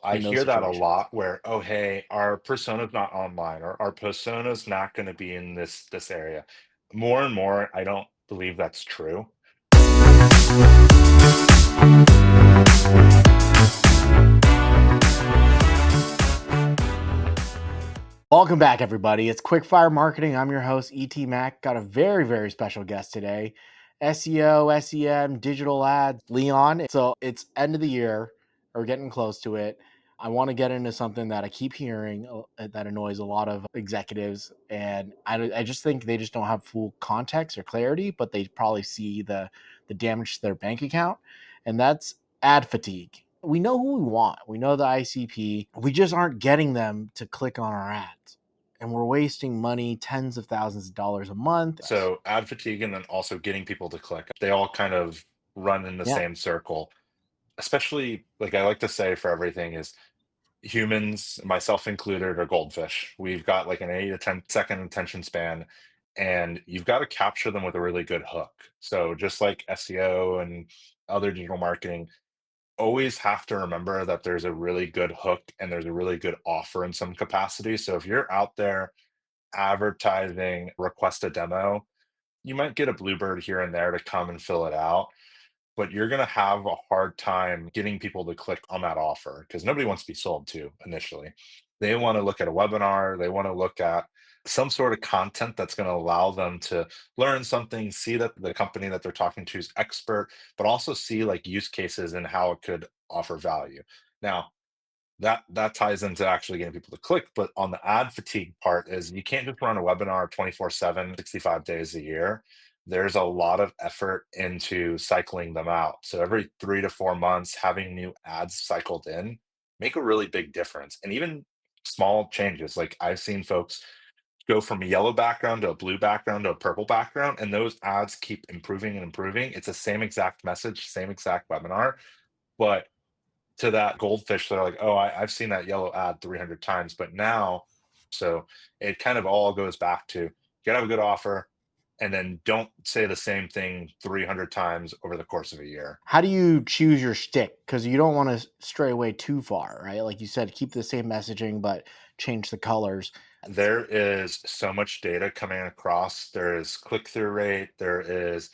I in those hear that a situations? lot where, "Oh, hey, our persona's not online," or "Our persona's not gonna be in this area." More and more, I don't believe that's true. Welcome back, everybody. It's Quickfire Marketing. I'm your host, ET Mac. Got a very, very special guest today. SEO, SEM, digital ads, Leon. So it's end of the year. We're getting close to it. I want to get into something that I keep hearing that annoys a lot of executives. And I just think they just don't have full context or clarity, but they probably see the damage to their bank account. And that's ad fatigue. We know who we want. We know the ICP. We just aren't getting them to click on our ads. And we're wasting money, tens of thousands of dollars a month. So, ad fatigue and then also getting people to click, they all kind of run in the Yeah. same circle. Especially, like I like to say for everything is humans, myself included, are goldfish. We've got like an 8 to 10-second attention span, and you've got to capture them with a really good hook. So just like SEO and other digital marketing, always have to remember that there's a really good hook and there's a really good offer in some capacity. So if you're out there advertising, request a demo, you might get a bluebird here and there to come and fill it out, but you're going to have a hard time getting people to click on that offer because nobody wants to be sold to initially. They want to look at a webinar, they want to look at some sort of content that's going to allow them to learn something, see that the company that they're talking to is expert, but also see like use cases and how it could offer value. Now, that ties into actually getting people to click, but on the ad fatigue part is you can't just run a webinar 24/7, 65 days a year. There's a lot of effort into cycling them out. So every 3 to 4 months, having new ads cycled in make a really big difference. And even small changes, like I've seen folks go from a yellow background to a blue background to a purple background, and those ads keep improving and improving. It's the same exact message, same exact webinar, but to that goldfish, they're like, "Oh, I've seen that yellow ad 300 times," but now so it kind of all goes back to, you gotta have a good offer, and then don't say the same thing 300 times over the course of a year. How do you choose your stick? Because you don't want to stray away too far, right? Like you said, keep the same messaging, but change the colors. There is so much data coming across. There is click-through rate, there is,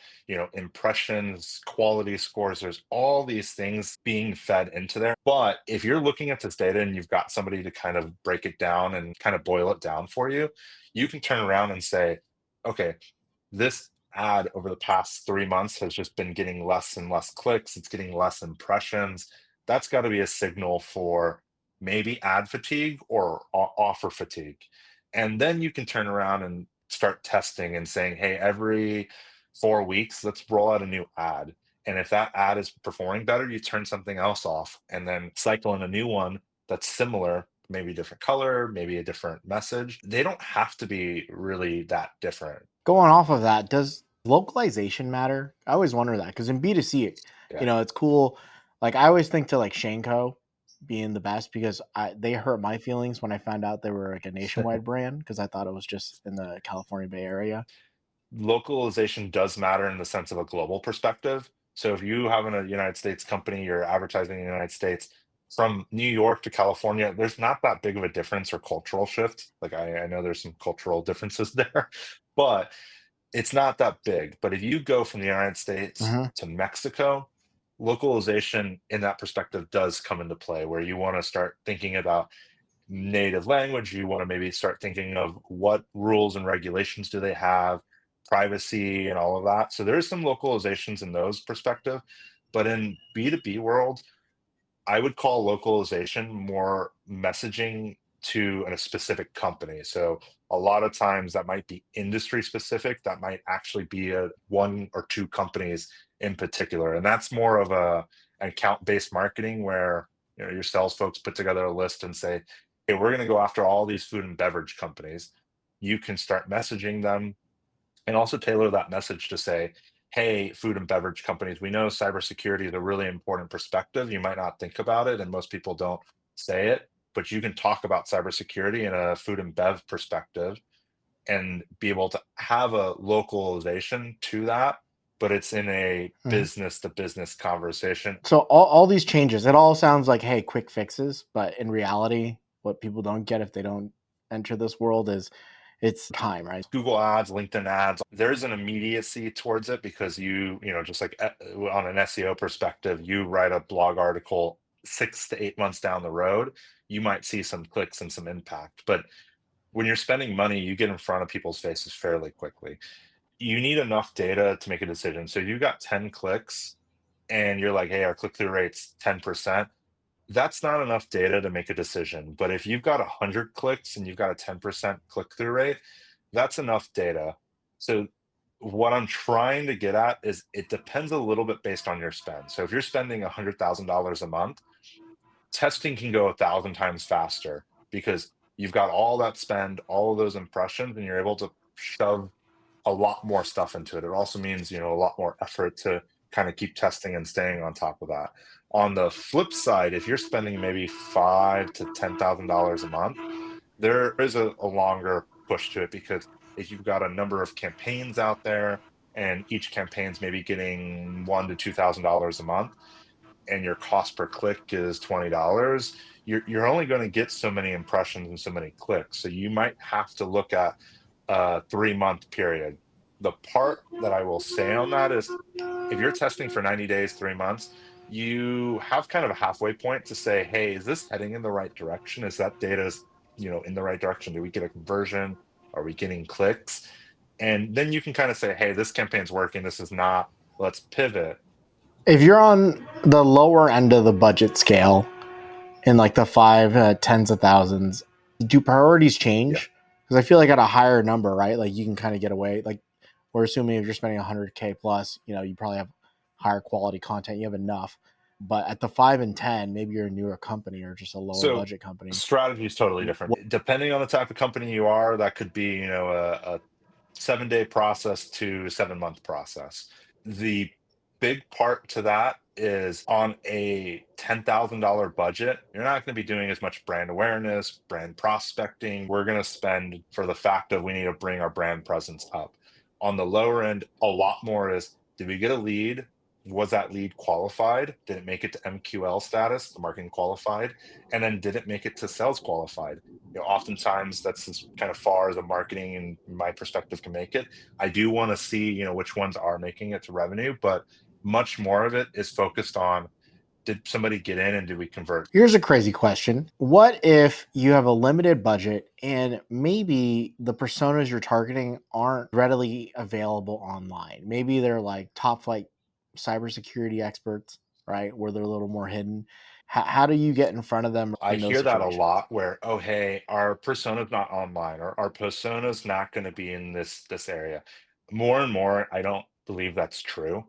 impressions, quality scores, there's all these things being fed into there. But if you're looking at this data and you've got somebody to kind of break it down and kind of boil it down for you, you can turn around and say, "Okay, this ad over the past 3 months has just been getting less and less clicks, it's getting less impressions." That's gotta be a signal for maybe ad fatigue or offer fatigue. And then you can turn around and start testing and saying, "Hey, every 4 weeks, let's roll out a new ad." And if that ad is performing better, you turn something else off and then cycle in a new one that's similar, maybe a different color, maybe a different message. They don't have to be really that different. Going off of that, does localization matter? I always wonder that because in B2C, Yeah. it's cool. Like I always think to like Shanko being the best because they hurt my feelings when I found out they were like a nationwide brand because I thought it was just in the California Bay Area. Localization does matter in the sense of a global perspective. So if you have a United States company, you're advertising in the United States, from New York to California, there's not that big of a difference or cultural shift. Like I know there's some cultural differences there, but it's not that big. But if you go from the United States Mhm. to Mexico, localization in that perspective does come into play where you want to start thinking about native language. You want to maybe start thinking of what rules and regulations do they have, privacy and all of that. So there's some localizations in those perspective. But in B2B world, I would call localization more messaging to a specific company. So a lot of times that might be industry specific. That might actually be a one or two companies in particular. And that's more of an account-based marketing where your sales folks put together a list and say, "Hey, we're going to go after all these food and beverage companies." You can start messaging them and also tailor that message to say, "Hey, food and beverage companies, we know cybersecurity is a really important perspective. You might not think about it, and most people don't say it, but you can talk about cybersecurity in a food and bev perspective and be able to have a localization to that, but it's in a Mhm. business to business conversation. So all these changes, it all sounds like, hey, quick fixes, but in reality, what people don't get if they don't enter this world is it's time, right? Google ads, LinkedIn ads, there's an immediacy towards it because just like on an SEO perspective, you write a blog article 6 to 8 months down the road, you might see some clicks and some impact. But when you're spending money, you get in front of people's faces fairly quickly. You need enough data to make a decision. So you got 10 clicks and you're like, hey, our click through rate's 10%. That's not enough data to make a decision. But if you've got 100 clicks and you've got a 10% click through rate, that's enough data. So what I'm trying to get at is it depends a little bit based on your spend. So if you're spending $100,000 a month, testing can go 1,000 times faster because you've got all that spend, all of those impressions, and you're able to shove a lot more stuff into it. It also means, a lot more effort to kind of keep testing and staying on top of that. On the flip side, if you're spending maybe five to $10,000 a month, there is a longer push to it because if you've got a number of campaigns out there and each campaign's maybe getting $1,000 to $2,000 a month, and your cost per click is $20, you're only going to get so many impressions and so many clicks. So you might have to look at a 3 month period. The part that I will say on that is if you're testing for 90 days, 3 months, you have kind of a halfway point to say, hey, is this heading in the right direction? Is that data's, in the right direction? Do we get a conversion? Are we getting clicks? And then you can kind of say, hey, this campaign's working. This is not. Let's pivot. If you're on the lower end of the budget scale, in like the five tens of thousands, do priorities Yeah. change? Because I feel like at a higher number, right, like you can kind of get away. Like we're assuming if you're spending 100K plus, you probably have higher quality content, you have enough. But at the 5 and 10, maybe you're a newer company or just a lower So budget company. strategy is totally different. Depending on the type of company you are, that could be, a 7 day process to 7 month process. The big part to that is on a $10,000 budget, you're not going to be doing as much brand awareness, brand prospecting. We're going to spend for the fact that we need to bring our brand presence up. On the lower end, a lot more is did we get a lead? Was that lead qualified? Did it make it to MQL status, the marketing qualified? And then did it make it to sales qualified? Oftentimes that's as kind of far as a marketing and my perspective can make it. I do want to see, which ones are making it to revenue, but much more of it is focused on did somebody get in and did we convert? Here's a crazy question. What if you have a limited budget and maybe the personas you're targeting aren't readily available online? Maybe they're like top flight cybersecurity experts, right? Where they're a little more hidden. How do you get in front of them I in those hear that a situations? lot where, oh hey, our persona's not online or our persona's not going to be in this area. More and more, I don't believe that's true.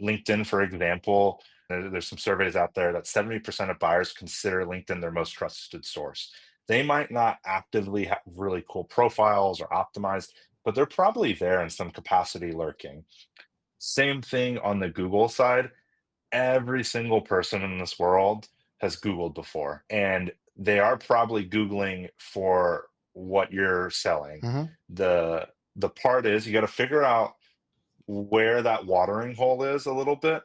LinkedIn, for example, there's some surveys out there that 70% of buyers consider LinkedIn their most trusted source. They might not actively have really cool profiles or optimized, but they're probably there in some capacity lurking. Same thing on the Google side. Every single person in this world has Googled before, and they are probably Googling for what you're selling. Mhm. The part is you got to figure out where that watering hole is a little bit,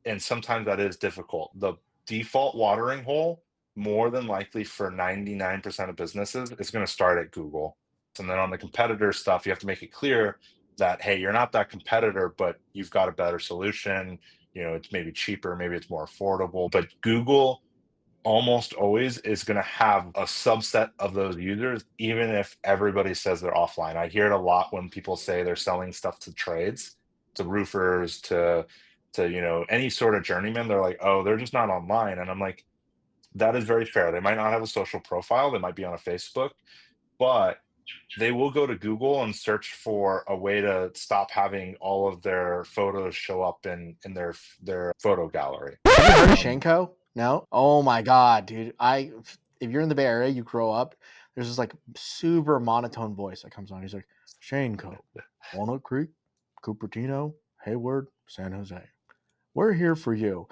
and sometimes that is difficult. The default watering hole, more than likely for 99% of businesses, is going to start at Google. And then on the competitor stuff, you have to make it clear that, hey, you're not that competitor, but you've got a better solution. It's maybe cheaper, maybe it's more affordable. But Google almost always is going to have a subset of those users, even if everybody says they're offline. I hear it a lot when people say they're selling stuff to trades, to roofers, to any sort of journeyman. They're like, oh, they're just not online, and I'm like, that is very fair. They might not have a social profile. They might be on a Facebook, but they will go to Google and search for a way to stop having all of their photos show up in their photo gallery. Have you heard of Um, Shanko? No? Oh my god, dude. If you're in the Bay Area, you grow up, there's this like super monotone voice that comes on. He's like, Shanko, Walnut Creek, Cupertino, Hayward, San Jose. We're here for you.